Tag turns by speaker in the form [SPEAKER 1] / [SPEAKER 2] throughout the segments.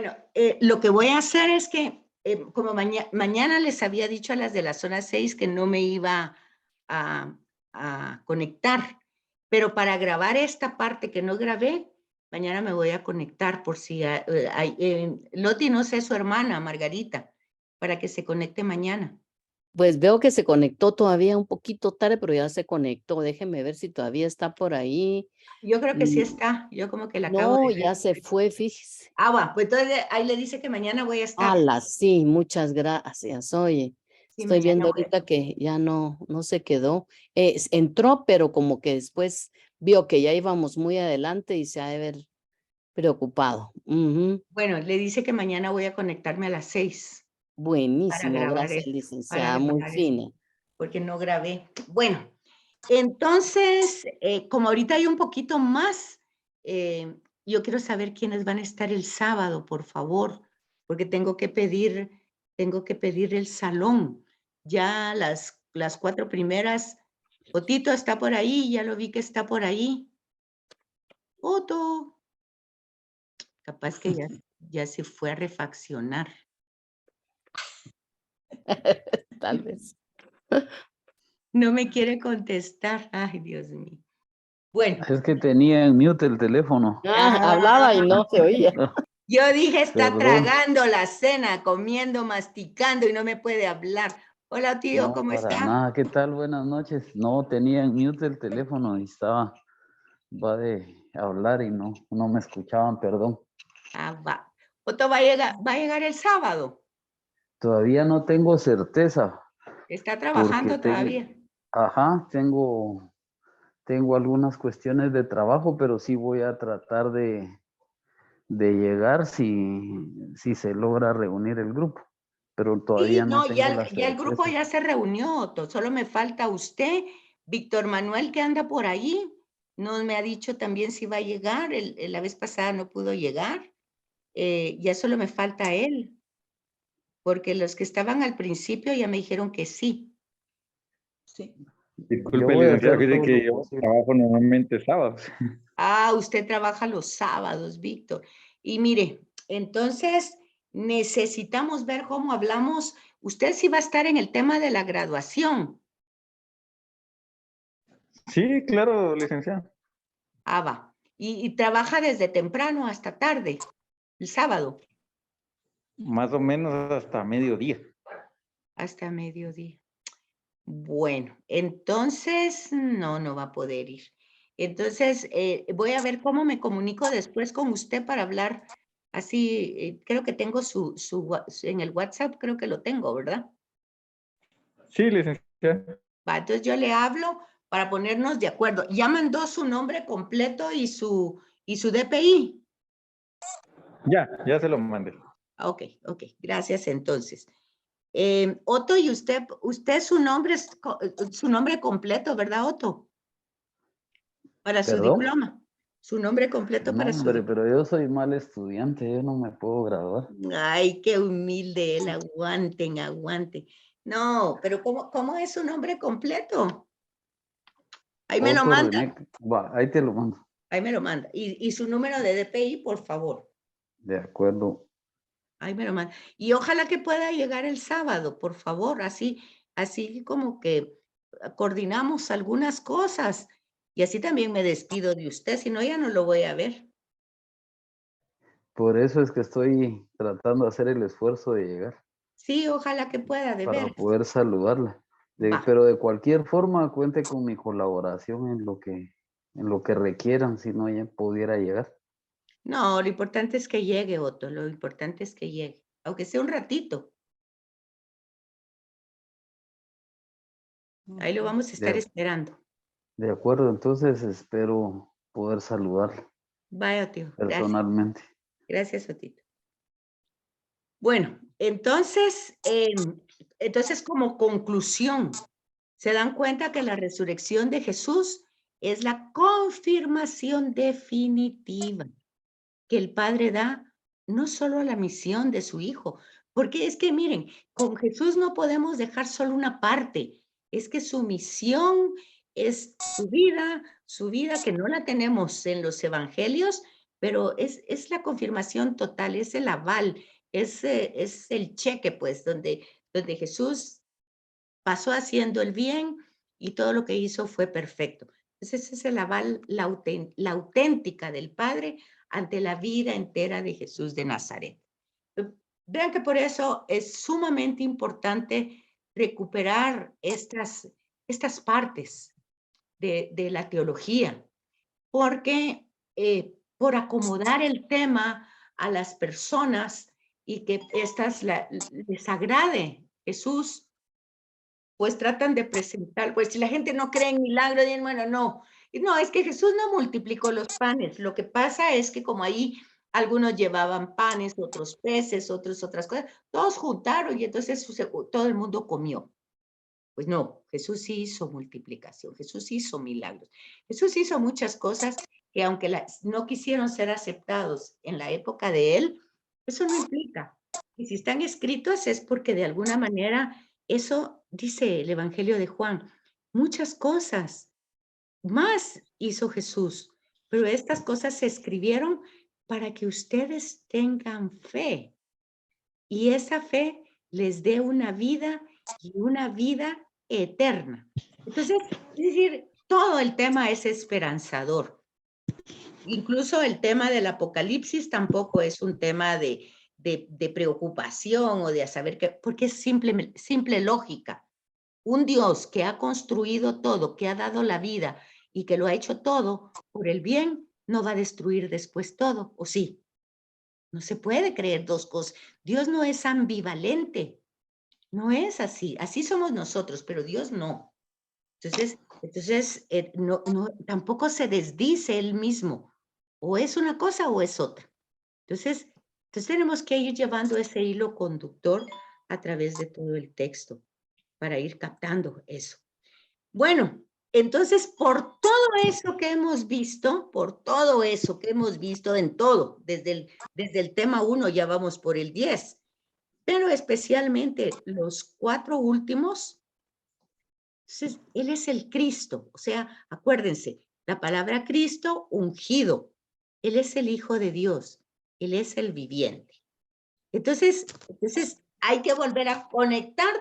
[SPEAKER 1] Bueno, lo que voy a hacer es que, como mañana les había dicho a las de la zona 6 que no me iba a, a conectar, pero para grabar esta parte que no grabé, mañana me voy a conectar por si Loti, no sé, su hermana, Margarita, para que se conecte mañana.
[SPEAKER 2] Pues veo que se conectó todavía un poquito tarde, pero ya se conectó. Déjeme ver si todavía está por ahí.
[SPEAKER 1] Yo creo que sí está, yo como que la acabo
[SPEAKER 2] No,
[SPEAKER 1] de
[SPEAKER 2] ya
[SPEAKER 1] ver.
[SPEAKER 2] se fue, fíjese.
[SPEAKER 1] Va, pues entonces ahí le dice que mañana voy a estar.
[SPEAKER 2] Sí, muchas gracias. Oye,
[SPEAKER 1] Sí,
[SPEAKER 2] estoy
[SPEAKER 1] mañana
[SPEAKER 2] viendo
[SPEAKER 1] voy a
[SPEAKER 2] ahorita que ya no se quedó. Entró, pero como que después vio que ya íbamos muy adelante y se ha de ver preocupado. Ujú.
[SPEAKER 1] Bueno, le dice que mañana voy a conectarme a las 6 para
[SPEAKER 2] Buenísimo,
[SPEAKER 1] grabar
[SPEAKER 2] gracias,
[SPEAKER 1] esto, para
[SPEAKER 2] licenciada, muy
[SPEAKER 1] grabar esto,
[SPEAKER 2] fina.
[SPEAKER 1] porque no grabé. Bueno, entonces, como ahorita hay un poquito más, yo quiero saber quiénes van a estar el sábado, por favor, porque tengo que pedir el salón. Ya las 4 primeras, Otito está por ahí, ya lo vi que está por ahí. Otto, capaz que ya se fue a refaccionar.
[SPEAKER 2] Tal vez.
[SPEAKER 1] No me quiere contestar. Ay, Dios mío. Bueno.
[SPEAKER 3] Es que tenía en mute el teléfono.
[SPEAKER 2] Hablaba y no se oía.
[SPEAKER 1] Yo dije, está
[SPEAKER 3] Perdón.
[SPEAKER 1] tragando la cena, comiendo, masticando y no me puede hablar. Hola, tío,
[SPEAKER 3] No,
[SPEAKER 1] ¿cómo
[SPEAKER 3] para
[SPEAKER 1] está?
[SPEAKER 3] nada. ¿Qué tal? Buenas noches. No, tenía en mute el teléfono y va de hablar y no me escuchaban, perdón.
[SPEAKER 1] Va. Otto va a llegar el sábado.
[SPEAKER 3] Todavía no tengo certeza.
[SPEAKER 1] Está
[SPEAKER 3] Porque
[SPEAKER 1] trabajando todavía.
[SPEAKER 3] tengo algunas cuestiones de trabajo, pero sí voy a tratar de llegar si se logra reunir el grupo. Pero
[SPEAKER 1] Sí,
[SPEAKER 3] todavía no
[SPEAKER 1] no,
[SPEAKER 3] tengo la
[SPEAKER 1] ya el grupo
[SPEAKER 3] certeza.
[SPEAKER 1] ya se reunió, Otto. Solo me falta usted, Víctor Manuel, que anda por ahí. No me ha dicho también si va a llegar. La vez pasada no pudo llegar. Ya solo me falta él, porque los que estaban al principio ya me dijeron que sí.
[SPEAKER 3] Sí. Yo
[SPEAKER 4] Disculpe,
[SPEAKER 3] voy a
[SPEAKER 4] licenciado,
[SPEAKER 3] hacer
[SPEAKER 4] fíjese
[SPEAKER 3] todo
[SPEAKER 4] que
[SPEAKER 3] lo
[SPEAKER 4] yo
[SPEAKER 3] posible.
[SPEAKER 4] trabajo normalmente sábados.
[SPEAKER 1] Usted trabaja los sábados, Víctor. Y mire, entonces necesitamos ver cómo hablamos. Usted sí va a estar en el tema de la graduación.
[SPEAKER 4] Sí, claro, licenciado.
[SPEAKER 1] Va. Y trabaja desde temprano hasta tarde, el sábado,
[SPEAKER 4] Más o menos hasta mediodía.
[SPEAKER 1] hasta mediodía. Bueno, entonces no va a poder ir. Entonces, voy a ver cómo me comunico después con usted para hablar así. Creo que tengo en el WhatsApp, creo que lo tengo, ¿verdad?
[SPEAKER 4] Sí, licenciado.
[SPEAKER 1] Va, entonces yo le hablo para ponernos de acuerdo. Ya mandó su nombre completo y su DPI.
[SPEAKER 4] Ya se lo mandé.
[SPEAKER 1] Ok, gracias entonces. Otto, y usted su nombre es su nombre completo, ¿verdad, Otto? Para su
[SPEAKER 3] ¿Perdón?
[SPEAKER 1] diploma. Su nombre completo
[SPEAKER 3] No,
[SPEAKER 1] para su
[SPEAKER 3] hombre,
[SPEAKER 1] diploma.
[SPEAKER 3] pero yo soy mal estudiante, yo no me puedo graduar.
[SPEAKER 1] Ay, qué humilde él, aguanten. No, pero ¿cómo es su nombre completo? Ahí me lo
[SPEAKER 3] Otto
[SPEAKER 1] manda.
[SPEAKER 3] René, va, ahí te lo mando.
[SPEAKER 1] Ahí me lo manda. Y su número de DPI, por favor.
[SPEAKER 3] De acuerdo.
[SPEAKER 1] Ahí me lo manda. Y ojalá que pueda llegar el sábado, por favor. Así como que coordinamos algunas cosas. Y así también me despido de usted, si no ya no lo voy a ver.
[SPEAKER 3] Por eso es que estoy tratando de hacer el esfuerzo de llegar
[SPEAKER 1] Sí, ojalá que pueda, de
[SPEAKER 3] para
[SPEAKER 1] veras.
[SPEAKER 3] poder saludarla.
[SPEAKER 1] Va.
[SPEAKER 3] Pero de cualquier forma, cuente con mi colaboración en lo que requieran, si no ya pudiera llegar.
[SPEAKER 1] No, lo importante es que llegue, Otto. Lo importante es que llegue. Aunque sea un ratito. Ahí lo vamos a estar esperando.
[SPEAKER 3] De acuerdo, entonces espero poder saludarla
[SPEAKER 1] Vaya, tío. Gracias.
[SPEAKER 3] personalmente.
[SPEAKER 1] Gracias, Otito. Bueno, entonces como conclusión, se dan cuenta que la resurrección de Jesús es la confirmación definitiva que el Padre da no solo a la misión de su Hijo, porque es que miren, con Jesús no podemos dejar solo una parte, es que su misión es su vida que no la tenemos en los evangelios, pero es la confirmación total, es el aval, es el cheque, pues, donde Jesús pasó haciendo el bien y todo lo que hizo fue perfecto. Entonces, ese es el aval, la auténtica del Padre ante la vida entera de Jesús de Nazaret. Vean que por eso es sumamente importante recuperar estas partes de la teología, porque por acomodar el tema a las personas y que les agrade Jesús, pues tratan de presentar, pues si la gente no cree en milagros, dicen, bueno, no. No, es que Jesús no multiplicó los panes. Lo que pasa es que como ahí algunos llevaban panes, otros peces, otros otras cosas, todos juntaron y entonces todo el mundo comió. Pues no, Jesús sí hizo multiplicación, Jesús hizo milagros. Jesús hizo muchas cosas que aunque no quisieron ser aceptados en la época de él, eso no implica. Y si están escritos es porque de alguna manera eso dice el Evangelio de Juan. Muchas cosas más hizo Jesús, pero estas cosas se escribieron para que ustedes tengan fe y esa fe les dé una vida y una vida eterna. Entonces, es decir, todo el tema es esperanzador. Incluso el tema del Apocalipsis tampoco es un tema de preocupación o de saber qué, porque es simple lógica. Un Dios que ha construido todo, que ha dado la vida y que lo ha hecho todo por el bien, no va a destruir después todo, ¿o sí? No se puede creer dos cosas. Dios no es ambivalente. No es así. Así somos nosotros, pero Dios no. Entonces tampoco se desdice él mismo. O es una cosa o es otra. Entonces tenemos que ir llevando ese hilo conductor a través de todo el texto para ir captando eso. Bueno, entonces, por todo eso que hemos visto, en todo, desde el tema 1 ya vamos por el 10, pero especialmente los 4 últimos, entonces, Él es el Cristo, o sea, acuérdense, la palabra Cristo, ungido, Él es el Hijo de Dios, Él es el viviente. Entonces hay que volver a conectar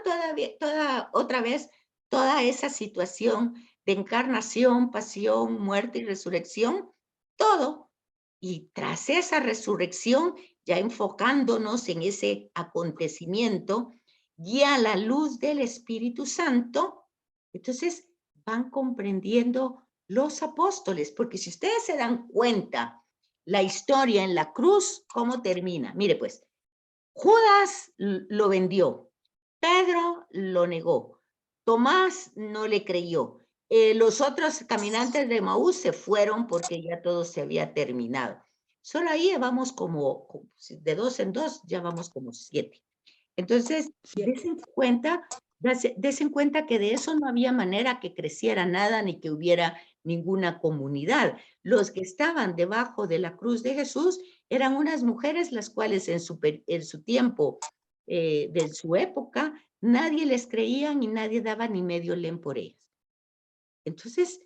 [SPEAKER 1] otra vez toda esa situación de encarnación, pasión, muerte y resurrección, todo. Y tras esa resurrección, ya enfocándonos en ese acontecimiento, y a la luz del Espíritu Santo, entonces van comprendiendo los apóstoles, porque si ustedes se dan cuenta, la historia en la cruz, ¿cómo termina? Mire pues, Judas lo vendió, Pedro lo negó, Tomás no le creyó, los otros caminantes de Maús se fueron porque ya todo se había terminado. Solo ahí vamos como, de 2 en 2, ya vamos como 7. Entonces, desen cuenta que de eso no había manera que creciera nada ni que hubiera ninguna comunidad. Los que estaban debajo de la cruz de Jesús eran unas mujeres las cuales en su tiempo, de su época, nadie les creía ni nadie daba ni medio len por ellas. Entonces,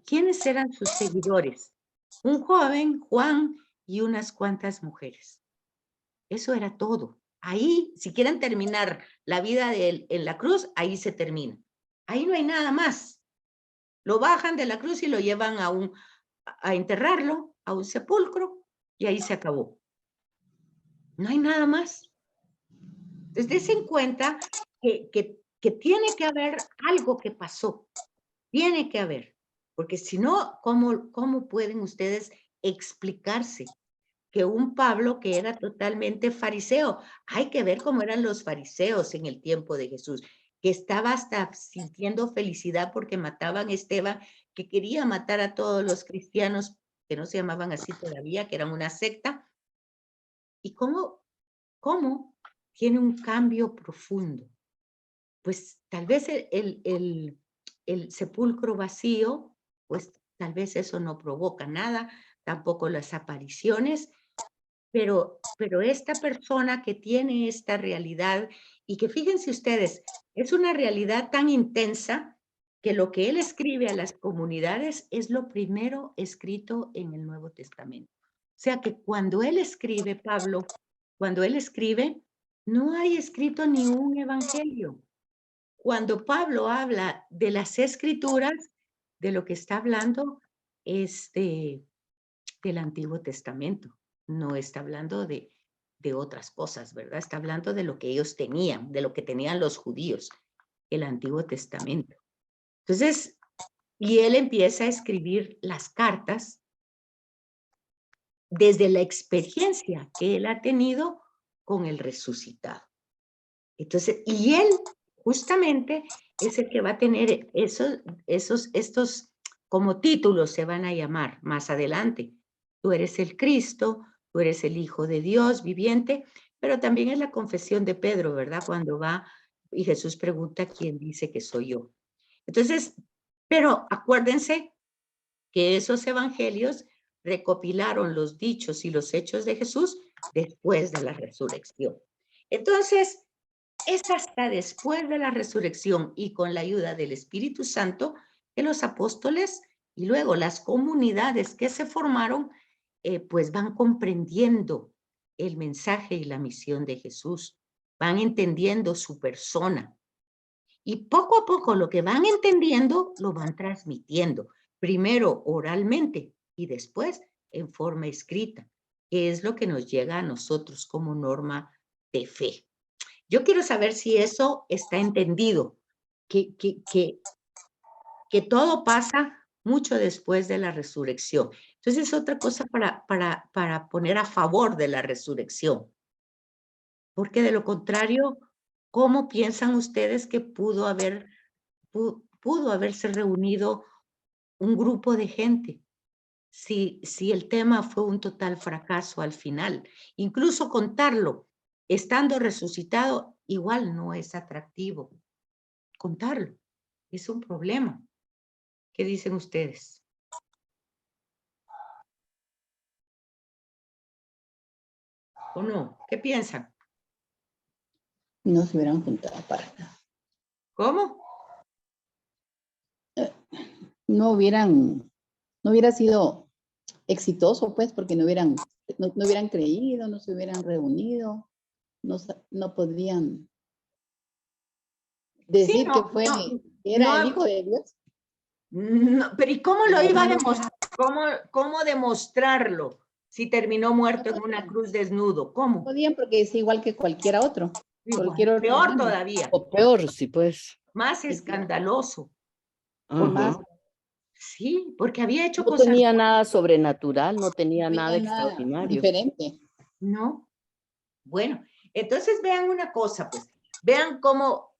[SPEAKER 1] ¿quiénes eran sus seguidores? Un joven, Juan, y unas cuantas mujeres. Eso era todo. Ahí, si quieren terminar la vida de él en la cruz, ahí se termina. Ahí no hay nada más. Lo bajan de la cruz y lo llevan a enterrarlo, a un sepulcro, y ahí se acabó. No hay nada más. Entonces, dense en cuenta que tiene que haber algo que pasó. Tiene que haber. Porque si no, ¿cómo pueden ustedes explicarse que un Pablo que era totalmente fariseo? Hay que ver cómo eran los fariseos en el tiempo de Jesús, que estaba hasta sintiendo felicidad porque mataban a Esteban, que quería matar a todos los cristianos, que no se llamaban así todavía, que eran una secta. ¿Y cómo tiene un cambio profundo? Pues tal vez el sepulcro vacío, pues tal vez eso no provoca nada, tampoco las apariciones, pero esta persona que tiene esta realidad y que fíjense ustedes, es una realidad tan intensa que lo que él escribe a las comunidades es lo primero escrito en el Nuevo Testamento. O sea que cuando él escribe, Pablo, cuando él escribe, no hay escrito ni un evangelio. Cuando Pablo habla de las escrituras, de lo que está hablando es del Antiguo Testamento. No está hablando de otras cosas, ¿verdad? Está hablando de lo que ellos tenían, de lo que tenían los judíos, el Antiguo Testamento. Entonces, y él empieza a escribir las cartas desde la experiencia que él ha tenido con el resucitado. Entonces, y él justamente es el que va a tener estos como títulos se van a llamar más adelante. Tú eres el Cristo, tú eres el Hijo de Dios viviente, pero también es la confesión de Pedro, ¿verdad? Cuando va y Jesús pregunta quién dice que soy yo. Entonces, pero acuérdense que esos evangelios recopilaron los dichos y los hechos de Jesús después de la resurrección. Entonces, es hasta después de la resurrección y con la ayuda del Espíritu Santo que los apóstoles y luego las comunidades que se formaron, pues van comprendiendo el mensaje y la misión de Jesús, van entendiendo su persona. Y poco a poco lo que van entendiendo lo van transmitiendo, primero oralmente y después en forma escrita, que es lo que nos llega a nosotros como norma de fe. Yo quiero saber si eso está entendido, que todo pasa mucho después de la resurrección. Entonces es otra cosa para poner a favor de la resurrección. Porque de lo contrario, ¿cómo piensan ustedes que pudo haberse reunido un grupo de gente si el tema fue un total fracaso al final? Incluso contarlo, estando resucitado, igual no es atractivo. Contarlo es un problema. ¿Qué dicen ustedes? ¿O no? ¿Qué piensan?
[SPEAKER 5] No se hubieran juntado para nada.
[SPEAKER 1] ¿Cómo?
[SPEAKER 5] No hubiera sido exitoso, pues, porque no hubieran creído, no se hubieran reunido, no podrían decir
[SPEAKER 1] no,
[SPEAKER 5] que
[SPEAKER 1] no,
[SPEAKER 5] era el
[SPEAKER 1] no.
[SPEAKER 5] Hijo de Dios.
[SPEAKER 1] No, pero ¿y cómo lo iba a demostrar? ¿Cómo demostrarlo si terminó muerto en una cruz desnudo? ¿Cómo?
[SPEAKER 5] Podían porque es igual que cualquiera otro.
[SPEAKER 1] Igual,
[SPEAKER 5] Cualquier otro
[SPEAKER 1] peor
[SPEAKER 5] hermano.
[SPEAKER 1] todavía,
[SPEAKER 2] O peor, sí, pues.
[SPEAKER 1] más escandaloso.
[SPEAKER 5] Más,
[SPEAKER 2] Ajá.
[SPEAKER 1] Sí, porque había hecho
[SPEAKER 2] No
[SPEAKER 1] cosas.
[SPEAKER 2] tenía nada sobrenatural, no tenía
[SPEAKER 5] no
[SPEAKER 2] nada
[SPEAKER 5] había nada
[SPEAKER 2] extraordinario.
[SPEAKER 5] diferente.
[SPEAKER 1] No. Bueno, entonces vean una cosa, pues. Vean cómo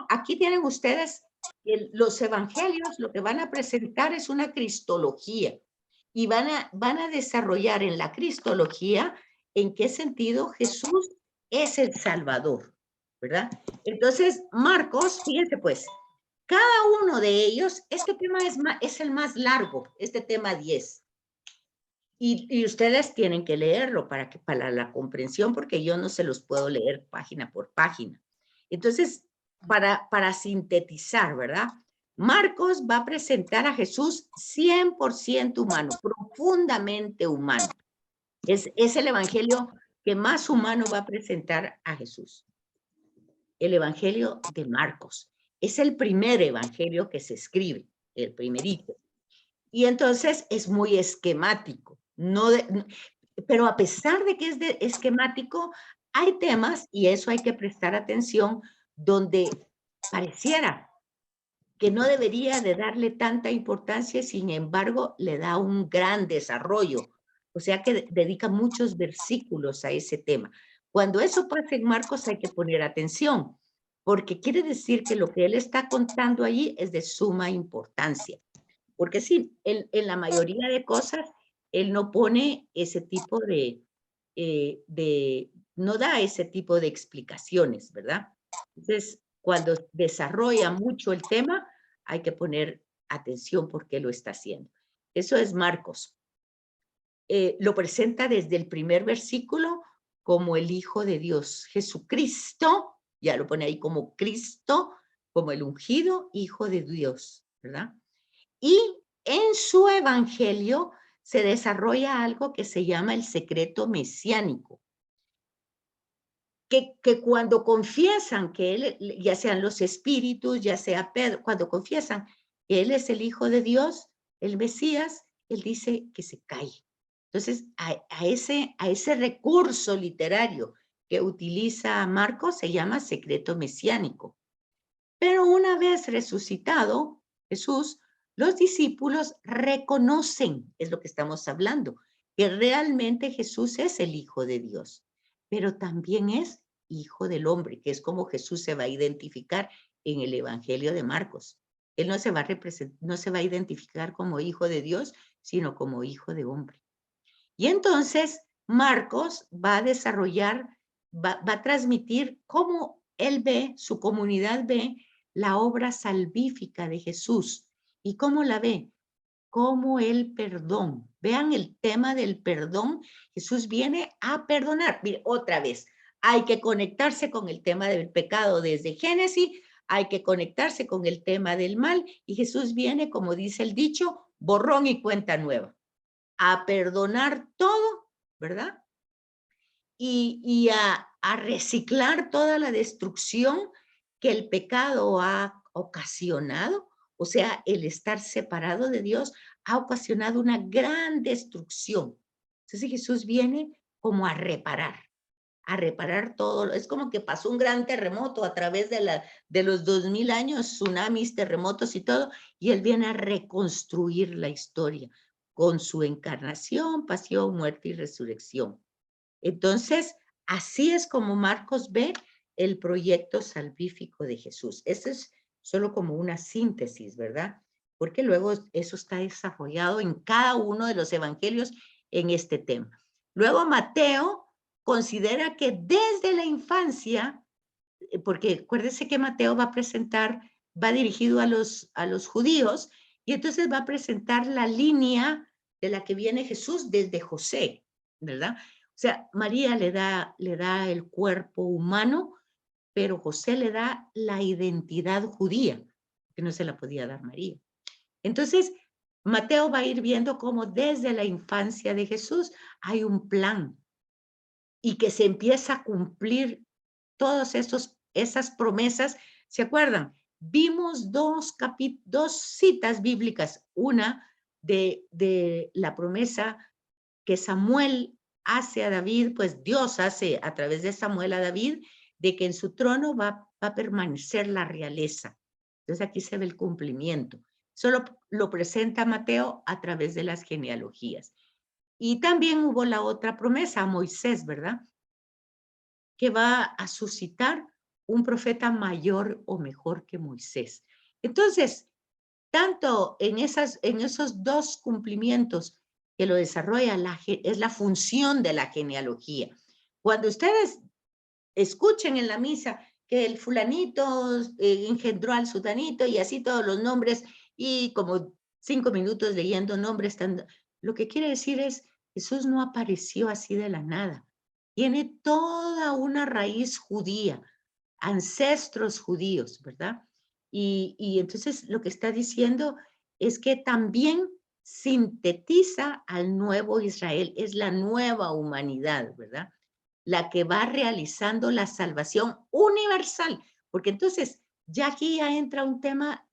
[SPEAKER 1] aquí tienen ustedes los evangelios, lo que van a presentar es una cristología. Y van a desarrollar en la cristología en qué sentido Jesús es el Salvador, ¿verdad? Entonces, Marcos, fíjense pues, cada uno de ellos, este tema es el más largo, este tema 10. Y ustedes tienen que leerlo para la comprensión, porque yo no se los puedo leer página por página. Entonces, para sintetizar, ¿verdad? Marcos va a presentar a Jesús 100% humano, profundamente humano. Es el evangelio que más humano va a presentar a Jesús. El evangelio de Marcos. Es el primer evangelio que se escribe, el primerito. Y entonces es muy esquemático. Pero a pesar de que es esquemático, hay temas, y eso hay que prestar atención, donde pareciera que no debería de darle tanta importancia, sin embargo, le da un gran desarrollo. O sea que dedica muchos versículos a ese tema. Cuando eso pasa en Marcos hay que poner atención, porque quiere decir que lo que él está contando allí es de suma importancia. Porque sí, en la mayoría de cosas, él no pone ese tipo no da ese tipo de explicaciones, ¿verdad? Entonces, cuando desarrolla mucho el tema, hay que poner atención porque lo está haciendo. Eso es Marcos. Lo presenta desde el primer versículo como el Hijo de Dios, Jesucristo, ya lo pone ahí como Cristo, como el ungido Hijo de Dios, ¿verdad? Y en su evangelio se desarrolla algo que se llama el secreto mesiánico. Que cuando confiesan que él, ya sean los espíritus, ya sea Pedro, cuando confiesan que él es el Hijo de Dios, el Mesías, él dice que se calle. Entonces, a ese recurso literario que utiliza Marcos se llama secreto mesiánico. Pero una vez resucitado Jesús, los discípulos reconocen, es lo que estamos hablando, que realmente Jesús es el Hijo de Dios, pero también es Hijo del Hombre, que es como Jesús se va a identificar en el Evangelio de Marcos. Él no se va a identificar como Hijo de Dios, sino como Hijo de Hombre. Y entonces Marcos va a desarrollar, va a transmitir cómo él ve, su comunidad ve la obra salvífica de Jesús. ¿Y cómo la ve? Como el perdón. Vean el tema del perdón. Jesús viene a perdonar. Mire, otra vez, hay que conectarse con el tema del pecado desde Génesis, hay que conectarse con el tema del mal, y Jesús viene, como dice el dicho, borrón y cuenta nueva, a perdonar todo, ¿verdad? Y a reciclar toda la destrucción que el pecado ha ocasionado. O sea, el estar separado de Dios ha ocasionado una gran destrucción. Entonces Jesús viene como a reparar todo. Es como que pasó un gran terremoto a través de los 2000 años, tsunamis, terremotos y todo, y él viene a reconstruir la historia con su encarnación, pasión, muerte y resurrección. Entonces, así es como Marcos ve el proyecto salvífico de Jesús. Eso es solo como una síntesis, ¿verdad? Porque luego eso está desarrollado en cada uno de los evangelios en este tema. Luego Mateo considera que desde la infancia, porque acuérdense que Mateo va a presentar, va dirigido a los judíos, y entonces va a presentar la línea de la que viene Jesús desde José, ¿verdad? O sea, María le da el cuerpo humano, pero José le da la identidad judía, que no se la podía dar María. Entonces, Mateo va a ir viendo cómo desde la infancia de Jesús hay un plan y que se empieza a cumplir todas esas promesas. ¿Se acuerdan? Vimos dos citas bíblicas, una de la promesa que Samuel hace a David, pues Dios hace a través de Samuel a David, de que en su trono va a permanecer la realeza. Entonces aquí se ve el cumplimiento. Solo lo presenta Mateo a través de las genealogías. Y también hubo la otra promesa a Moisés, ¿verdad? Que va a suscitar un profeta mayor o mejor que Moisés. Entonces, tanto en esos dos cumplimientos que lo desarrolla, es la función de la genealogía. Cuando ustedes escuchen en la misa que el fulanito engendró al sutanito y así todos los nombres, y como 5 minutos leyendo nombres, lo que quiere decir es, Jesús no apareció así de la nada. Tiene toda una raíz judía, ancestros judíos, ¿verdad? Y entonces lo que está diciendo es que también sintetiza al nuevo Israel, es la nueva humanidad, ¿verdad? La que va realizando la salvación universal, porque entonces ya aquí ya entra un tema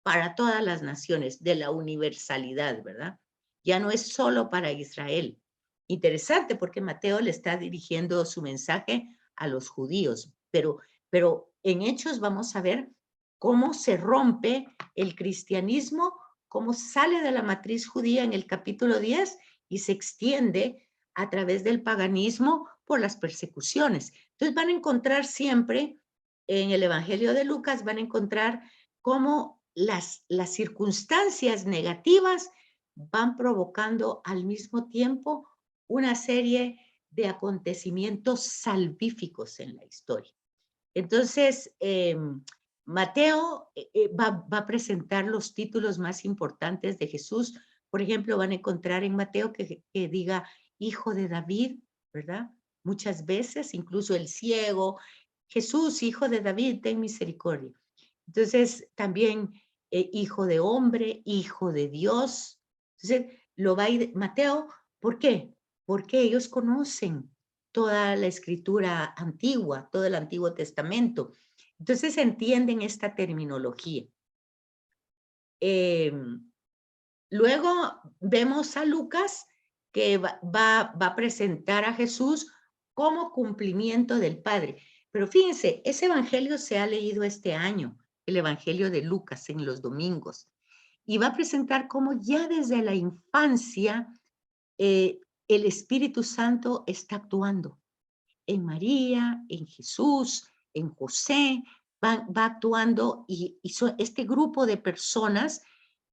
[SPEAKER 1] para todas las naciones de la universalidad, ¿verdad? Ya no es solo para Israel. Interesante porque Mateo le está dirigiendo su mensaje a los judíos, pero en Hechos vamos a ver cómo se rompe el cristianismo, cómo sale de la matriz judía en el capítulo 10 y se extiende a través del paganismo por las persecuciones. Entonces van a encontrar siempre en el Evangelio de Lucas, van a encontrar cómo las circunstancias negativas van provocando al mismo tiempo una serie de acontecimientos salvíficos en la historia. Entonces, Mateo va a presentar los títulos más importantes de Jesús. Por ejemplo, van a encontrar en Mateo que diga Hijo de David, ¿verdad? Muchas veces, incluso el ciego, Jesús, Hijo de David, ten misericordia. Entonces, también hijo de hombre, hijo de Dios. Entonces, lo va a ir Mateo. ¿Por qué? Porque ellos conocen toda la escritura antigua, todo el Antiguo Testamento. Entonces entienden esta terminología. Luego vemos a Lucas que va a presentar a Jesús como cumplimiento del Padre. Pero fíjense, ese evangelio se ha leído este año, el evangelio de Lucas en los domingos, y va a presentar cómo ya desde la infancia el Espíritu Santo está actuando en María, en Jesús, en José, va actuando y este grupo de personas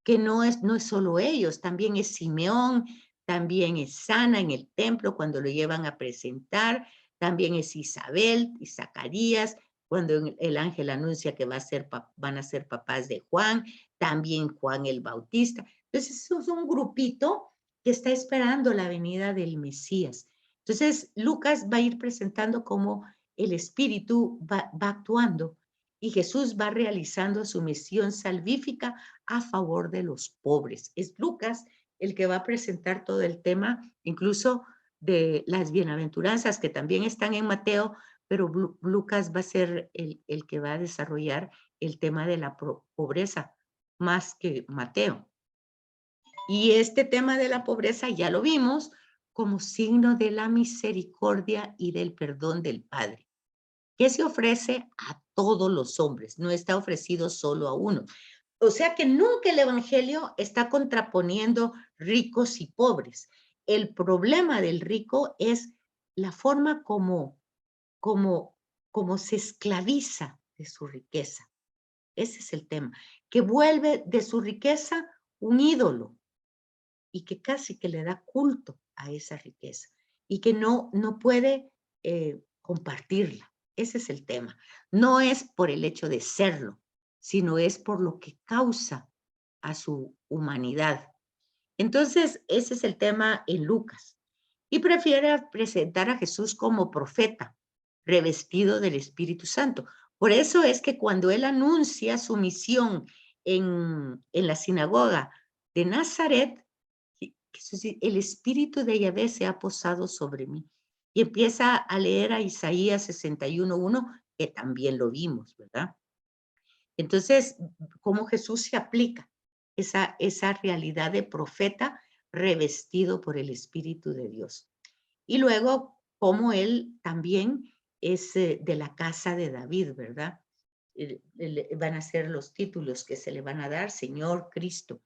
[SPEAKER 1] que no es solo ellos, también es Simeón, también es Ana en el templo cuando lo llevan a presentar, también es Isabel y Zacarías, cuando el ángel anuncia que van a ser papás de Juan, también Juan el Bautista. Entonces, eso es un grupito que está esperando la venida del Mesías. Entonces, Lucas va a ir presentando cómo el Espíritu va actuando y Jesús va realizando su misión salvífica a favor de los pobres. Es Lucas el que va a presentar todo el tema, incluso de las bienaventuranzas que también están en Mateo, pero Lucas va a ser el que va a desarrollar el tema de la pobreza más que Mateo. Y este tema de la pobreza ya lo vimos como signo de la misericordia y del perdón del Padre, que se ofrece a todos los hombres, no está ofrecido solo a uno. O sea que nunca el evangelio está contraponiendo ricos y pobres. El problema del rico es la forma como se esclaviza de su riqueza. Ese es el tema, que vuelve de su riqueza un ídolo y que casi que le da culto a esa riqueza y que no puede compartirla. Ese es el tema. No es por el hecho de serlo, sino es por lo que causa a su humanidad. Entonces, ese es el tema en Lucas. Y prefiere presentar a Jesús como profeta, revestido del Espíritu Santo. Por eso es que cuando él anuncia su misión en la sinagoga de Nazaret, el Espíritu de Yahvé se ha posado sobre mí. Y empieza a leer a Isaías 61:1, que también lo vimos, ¿verdad? Entonces, cómo Jesús se aplica esa realidad de profeta revestido por el Espíritu de Dios. Y luego, cómo él también es de la casa de David, ¿verdad? Van a ser los títulos que se le van a dar, Señor Cristo.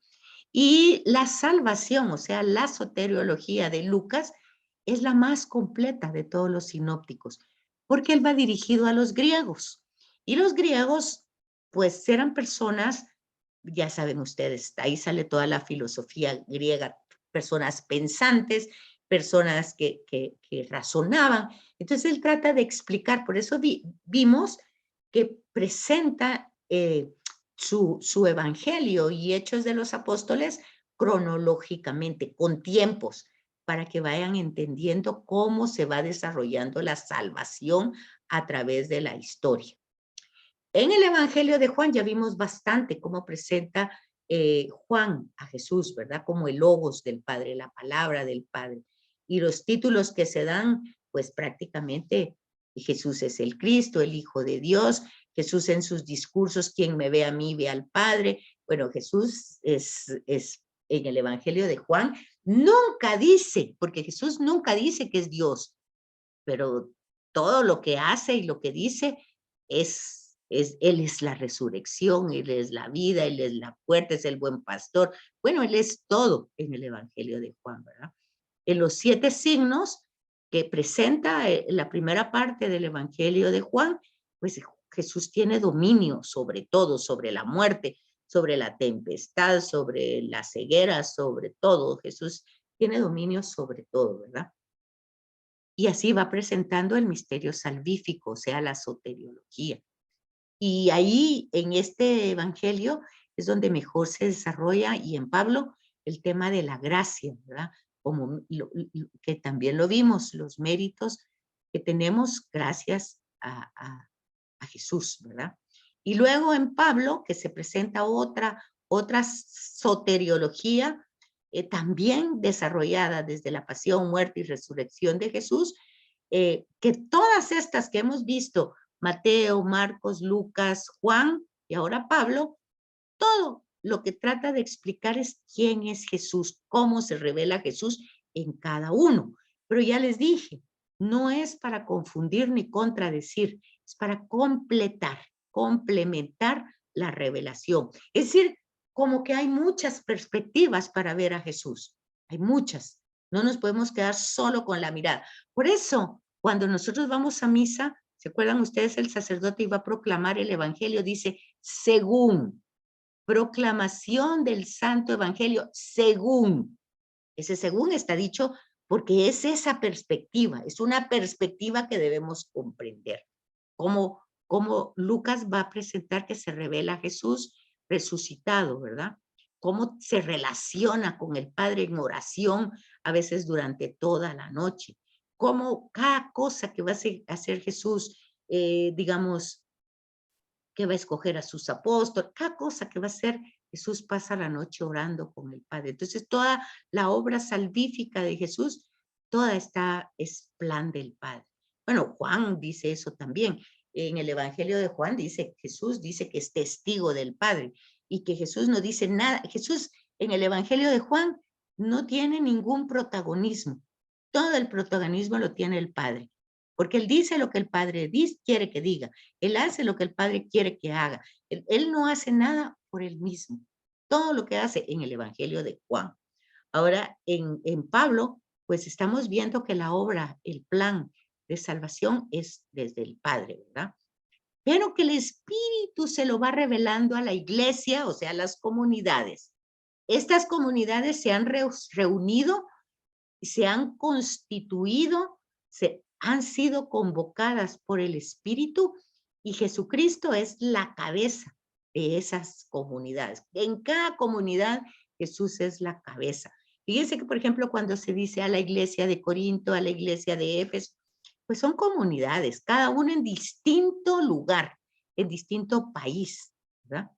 [SPEAKER 1] Y la salvación, o sea, la soteriología de Lucas, es la más completa de todos los sinópticos, porque él va dirigido a los griegos. Y los griegos, pues, eran personas, ya saben ustedes, ahí sale toda la filosofía griega, personas pensantes, personas que razonaban. Entonces, él trata de explicar, por eso vimos que presenta su evangelio y Hechos de los Apóstoles cronológicamente, con tiempos, para que vayan entendiendo cómo se va desarrollando la salvación a través de la historia. En el evangelio de Juan ya vimos bastante cómo presenta Juan a Jesús, ¿verdad? Como el logos del Padre, la palabra del Padre. Y los títulos que se dan, pues prácticamente Jesús es el Cristo, el Hijo de Dios. Jesús en sus discursos, quien me ve a mí, ve al Padre. Bueno, Jesús es en el Evangelio de Juan, nunca dice, porque Jesús nunca dice que es Dios, pero todo lo que hace y lo que dice Él es la resurrección, Él es la vida, Él es la puerta, es el buen pastor. Bueno, Él es todo en el Evangelio de Juan, ¿verdad? En los 7 signos que presenta la primera parte del Evangelio de Juan, pues Jesús tiene dominio sobre todo, sobre la muerte, sobre la tempestad, sobre la ceguera, sobre todo. Jesús tiene dominio sobre todo, ¿verdad? Y así va presentando el misterio salvífico, o sea, la soteriología. Y ahí, en este evangelio, es donde mejor se desarrolla, y en Pablo, el tema de la gracia, ¿verdad? Como que también lo vimos, los méritos que tenemos gracias a Jesús, ¿verdad? Y luego en Pablo, que se presenta otra soteriología también desarrollada desde la pasión, muerte y resurrección de Jesús, que todas estas que hemos visto, Mateo, Marcos, Lucas, Juan y ahora Pablo, todo lo que trata de explicar es quién es Jesús, cómo se revela Jesús en cada uno. Pero ya les dije, no es para confundir ni contradecir, es para complementar la revelación. Es decir, como que hay muchas perspectivas para ver a Jesús. Hay muchas. No nos podemos quedar solo con la mirada. Por eso, cuando nosotros vamos a misa, ¿se acuerdan ustedes? El sacerdote iba a proclamar el evangelio, dice, según, proclamación del santo evangelio, según. Ese según está dicho porque es esa perspectiva, es una perspectiva que debemos comprender. Como Lucas va a presentar que se revela Jesús resucitado, ¿verdad? Cómo se relaciona con el Padre en oración, a veces durante toda la noche. Cómo cada cosa que va a hacer Jesús, digamos, que va a escoger a sus apóstoles, cada cosa que va a hacer, Jesús pasa la noche orando con el Padre. Entonces, toda la obra salvífica de Jesús, toda esta es plan del Padre. Bueno, Juan dice eso también. En el Evangelio de Juan dice, Jesús dice que es testigo del Padre y que Jesús no dice nada. Jesús en el Evangelio de Juan no tiene ningún protagonismo. Todo el protagonismo lo tiene el Padre. Porque él dice lo que el Padre quiere que diga. Él hace lo que el Padre quiere que haga. Él no hace nada por él mismo. Todo lo que hace en el Evangelio de Juan. Ahora, en Pablo, pues estamos viendo que la obra, el plan de salvación es desde el Padre, ¿verdad? Pero que el Espíritu se lo va revelando a la iglesia, o sea, a las comunidades. Estas comunidades se han reunido, se han constituido, han sido convocadas por el Espíritu y Jesucristo es la cabeza de esas comunidades. En cada comunidad Jesús es la cabeza. Fíjense que, por ejemplo, cuando se dice a la iglesia de Corinto, a la iglesia de Éfeso, pues son comunidades, cada uno en distinto lugar, en distinto país, ¿verdad?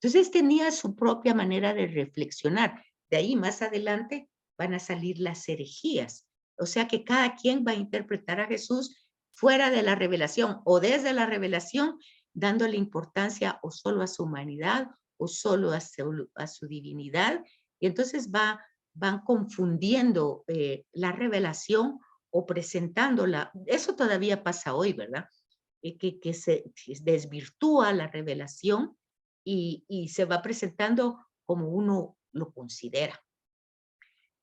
[SPEAKER 1] Entonces tenía su propia manera de reflexionar. De ahí más adelante van a salir las herejías. O sea que cada quien va a interpretar a Jesús fuera de la revelación o desde la revelación, dándole importancia o solo a su humanidad o solo a su divinidad. Y entonces van confundiendo la revelación o presentándola. Eso todavía pasa hoy, ¿verdad? Que se desvirtúa la revelación y se va presentando como uno lo considera.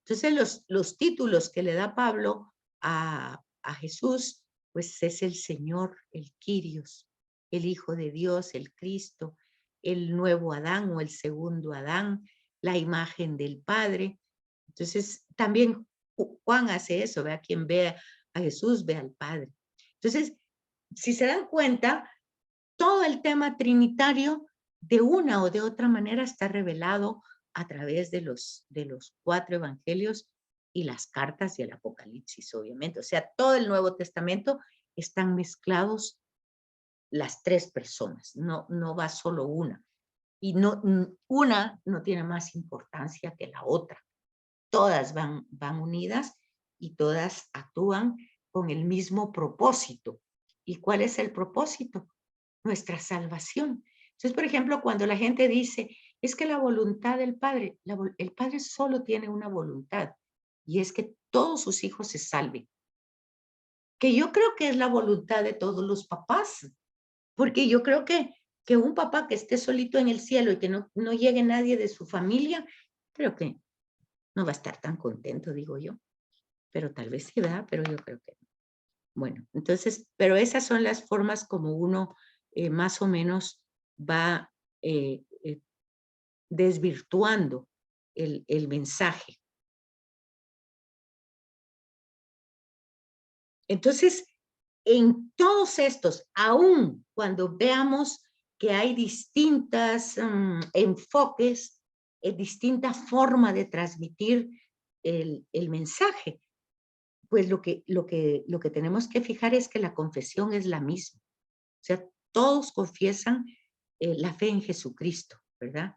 [SPEAKER 1] Entonces los títulos que le da Pablo a Jesús, pues es el Señor, el Kyrios, el Hijo de Dios, el Cristo, el nuevo Adán o el segundo Adán, la imagen del Padre. Entonces también Juan hace eso, ¿verdad? Quien ve a Jesús ve al Padre. Entonces, si se dan cuenta, todo el tema trinitario de una o de otra manera está revelado a través de los 4 evangelios y las cartas y el Apocalipsis, obviamente. O sea, todo el Nuevo Testamento están mezclados las 3 personas, no va solo una. Y una no tiene más importancia que la otra. Todas van unidas y todas actúan con el mismo propósito. ¿Y cuál es el propósito? Nuestra salvación. Entonces, por ejemplo, cuando la gente dice, es que la voluntad del Padre, el Padre solo tiene una voluntad, y es que todos sus hijos se salven. Que yo creo que es la voluntad de todos los papás, porque yo creo que un papá que esté solito en el cielo y que no llegue nadie de su familia, creo que no va a estar tan contento, digo yo. Pero tal vez sí, ¿verdad? Pero yo creo que no. Bueno, entonces, pero esas son las formas como uno más o menos va desvirtuando el mensaje. Entonces, en todos estos, aún cuando veamos que hay distintos enfoques, distinta forma de transmitir el mensaje, pues lo que tenemos que fijar es que la confesión es la misma. O sea, todos confiesan la fe en Jesucristo, ¿verdad?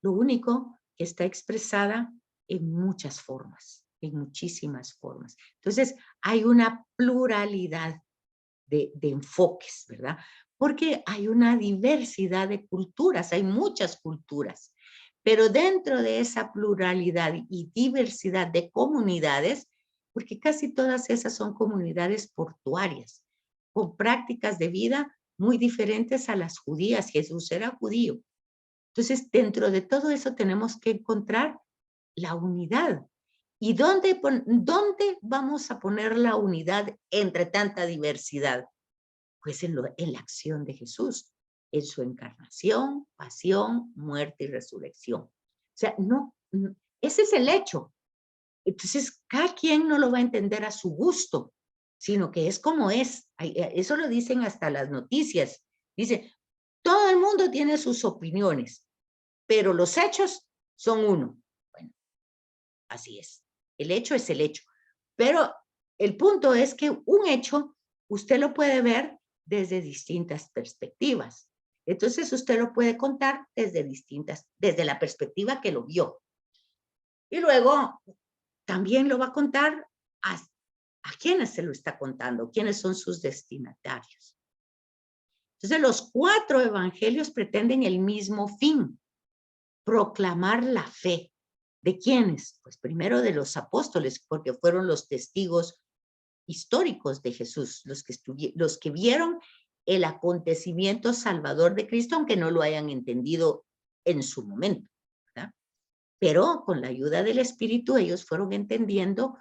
[SPEAKER 1] Lo único que está expresada en muchas formas, en muchísimas formas. Entonces, hay una pluralidad de enfoques, ¿verdad? Porque hay una diversidad de culturas, hay muchas culturas, pero dentro de esa pluralidad y diversidad de comunidades, porque casi todas esas son comunidades portuarias, con prácticas de vida muy diferentes a las judías. Jesús era judío. Entonces, dentro de todo eso tenemos que encontrar la unidad. ¿Y dónde vamos a poner la unidad entre tanta diversidad? Pues en la acción de Jesús, en su encarnación, pasión, muerte y resurrección. O sea, ese es el hecho. Entonces, cada quien no lo va a entender a su gusto, sino que es como es. Eso lo dicen hasta las noticias. Dice, todo el mundo tiene sus opiniones, pero los hechos son uno. Bueno, así es. El hecho es el hecho. Pero el punto es que un hecho, usted lo puede ver desde distintas perspectivas. Entonces, usted lo puede contar desde la perspectiva que lo vio. Y luego, también lo va a contar a quiénes se lo está contando, quiénes son sus destinatarios. Entonces, los 4 evangelios pretenden el mismo fin, proclamar la fe. ¿De quiénes? Pues primero de los apóstoles, porque fueron los testigos históricos de Jesús, los que vieron el acontecimiento salvador de Cristo, aunque no lo hayan entendido en su momento, ¿verdad? Pero con la ayuda del Espíritu ellos fueron entendiendo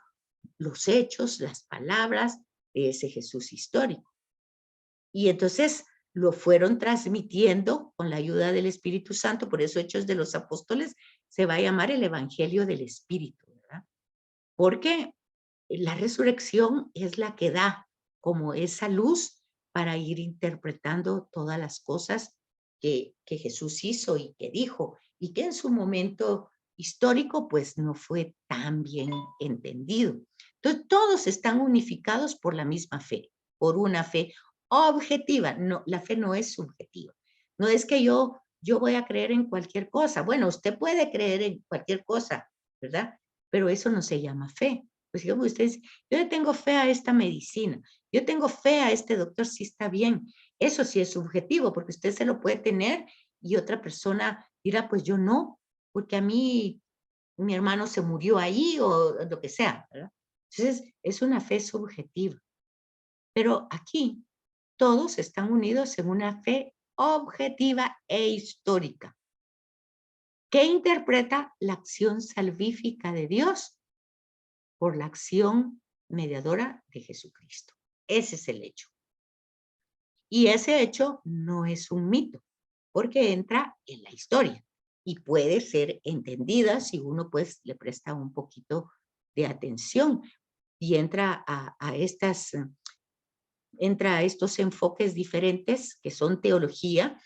[SPEAKER 1] los hechos, las palabras de ese Jesús histórico. Y entonces lo fueron transmitiendo con la ayuda del Espíritu Santo. Por eso Hechos de los Apóstoles se va a llamar el Evangelio del Espíritu, ¿verdad? Porque la resurrección es la que da como esa luz para ir interpretando todas las cosas que Jesús hizo y que dijo, y que en su momento histórico pues no fue tan bien entendido. Entonces todos están unificados por la misma fe, por una fe objetiva. No, la fe no es subjetiva. No es que yo voy a creer en cualquier cosa. Bueno, usted puede creer en cualquier cosa, ¿verdad? Pero eso no se llama fe. Pues digamos, usted dice, yo le tengo fe a esta medicina, yo tengo fe a este doctor, sí está bien. Eso sí es subjetivo, porque usted se lo puede tener y otra persona dirá, pues yo no, porque a mí mi hermano se murió ahí o lo que sea, ¿verdad? Entonces, es una fe subjetiva. Pero aquí todos están unidos en una fe objetiva e histórica, que interpreta la acción salvífica de Dios por la acción mediadora de Jesucristo. Ese es el hecho. Y ese hecho no es un mito, porque entra en la historia y puede ser entendida si uno pues le presta un poquito de atención y entra a estos enfoques diferentes que son teología,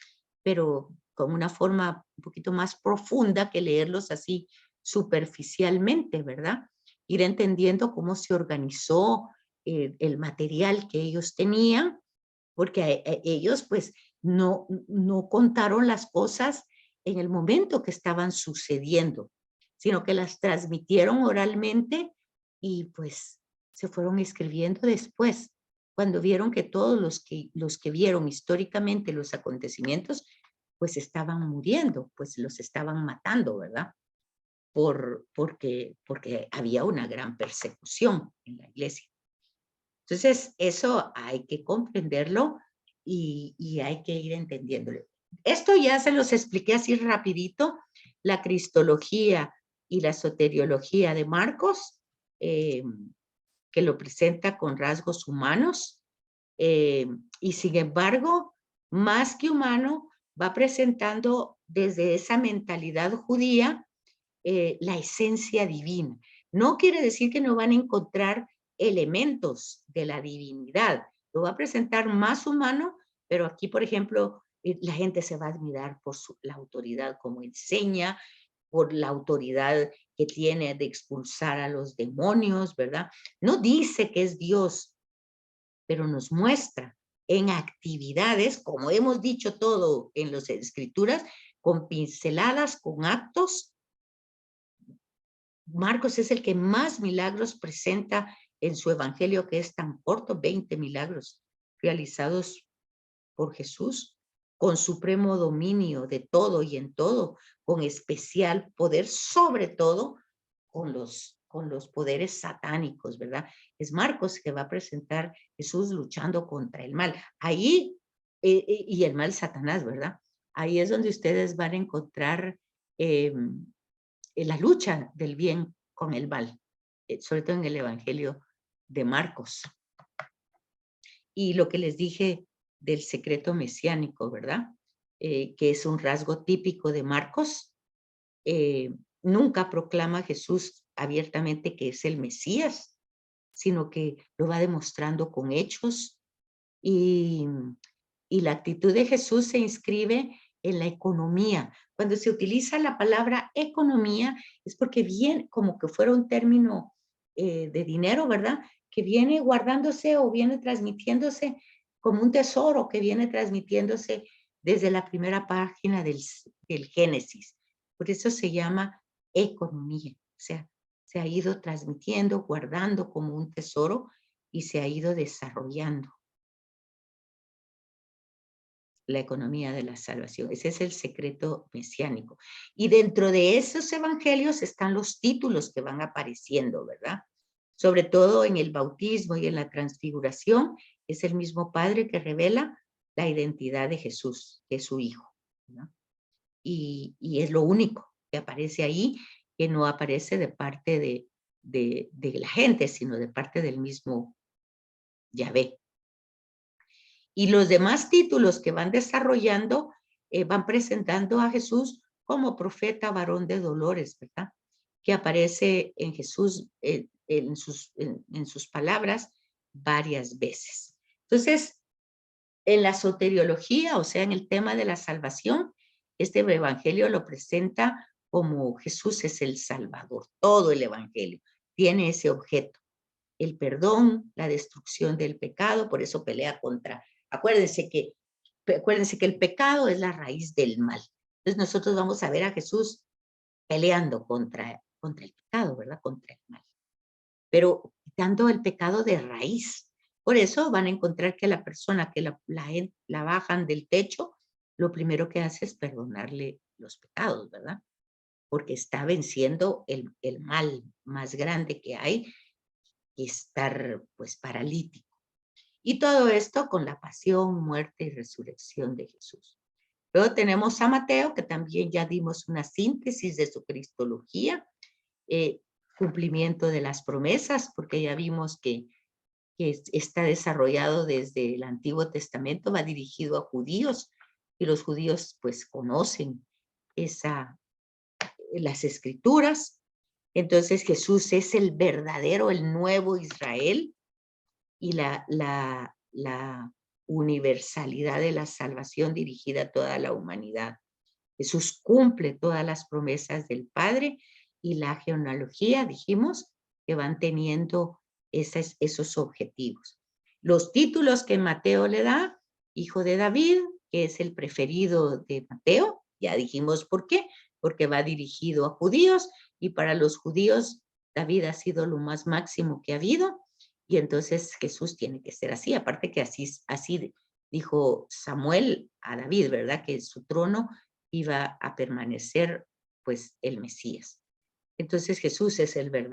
[SPEAKER 1] pero con una forma un poquito más profunda que leerlos así superficialmente, ¿verdad? Ir entendiendo cómo se organizó el material que ellos tenían, porque ellos pues no contaron las cosas en el momento que estaban sucediendo, sino que las transmitieron oralmente y pues se fueron escribiendo después, cuando vieron que todos los que vieron históricamente los acontecimientos, pues estaban muriendo, pues los estaban matando, ¿verdad? Porque había una gran persecución en la iglesia. Entonces, eso hay que comprenderlo y hay que ir entendiéndolo. Esto ya se los expliqué así rapidito, la cristología y la soteriología de Marcos, que lo presenta con rasgos humanos, y sin embargo, más que humano, va presentando desde esa mentalidad judía la esencia divina. No quiere decir que no van a encontrar elementos de la divinidad. Lo va a presentar más humano, pero aquí, por ejemplo, la gente se va a admirar por la autoridad como enseña, por la autoridad que tiene de expulsar a los demonios, ¿verdad? No dice que es Dios, pero nos muestra en actividades, como hemos dicho todo en las escrituras, con pinceladas, con actos. Marcos es el que más milagros presenta en su evangelio, que es tan corto, 20 milagros realizados por Jesús, con supremo dominio de todo y en todo, con especial poder, sobre todo con los poderes satánicos, ¿verdad? Es Marcos que va a presentar Jesús luchando contra el mal. Ahí, y el mal Satanás, ¿verdad? Ahí es donde ustedes van a encontrar la lucha del bien con el mal, sobre todo en el Evangelio de Marcos. Y lo que les dije del secreto mesiánico, ¿verdad? Que es un rasgo típico de Marcos. Nunca proclama Jesús abiertamente que es el Mesías, sino que lo va demostrando con hechos. Y la actitud de Jesús se inscribe en la economía. Cuando se utiliza la palabra economía es porque viene como que fuera un término de dinero, ¿verdad? Que viene guardándose o viene transmitiéndose como un tesoro que viene transmitiéndose desde la primera página del Génesis. Por eso se llama economía. O sea, se ha ido transmitiendo, guardando como un tesoro y se ha ido desarrollando la economía de la salvación. Ese es el secreto mesiánico. Y dentro de esos evangelios están los títulos que van apareciendo, ¿verdad? Sobre todo en el bautismo y en la transfiguración, es el mismo Padre que revela la identidad de Jesús, que es su Hijo, ¿no? Y es lo único que aparece ahí, que no aparece de parte de la gente, sino de parte del mismo Yahvé. Y los demás títulos que van desarrollando van presentando a Jesús como profeta varón de dolores, ¿verdad? Que aparece en Jesús en sus palabras varias veces. Entonces, en la soteriología, o sea, en el tema de la salvación, este evangelio lo presenta como Jesús es el Salvador. Todo el evangelio tiene ese objeto. El perdón, la destrucción del pecado, por eso pelea contra. Acuérdense que el pecado es la raíz del mal. Entonces nosotros vamos a ver a Jesús peleando contra el pecado, ¿verdad? Contra el mal. Pero quitando el pecado de raíz. Por eso van a encontrar que la persona que la bajan del techo, lo primero que hace es perdonarle los pecados, ¿verdad? Porque está venciendo el mal más grande que hay, y estar pues paralítico. Y todo esto con la pasión, muerte y resurrección de Jesús. Luego tenemos a Mateo, que también ya dimos una síntesis de su cristología, cumplimiento de las promesas, porque ya vimos que está desarrollado desde el Antiguo Testamento, va dirigido a judíos, y los judíos pues conocen las escrituras. Entonces Jesús es el verdadero, el nuevo Israel, y la universalidad de la salvación dirigida a toda la humanidad. Jesús cumple todas las promesas del Padre, y la genealogía, dijimos, que van teniendo esos objetivos. Los títulos que Mateo le da: Hijo de David, que es el preferido de Mateo, ya dijimos por qué, porque va dirigido a judíos, y para los judíos David ha sido lo más máximo que ha habido, y entonces Jesús tiene que ser así. Aparte que así dijo Samuel a David, ¿verdad? Que en su trono iba a permanecer pues el Mesías. Entonces Jesús es el verdadero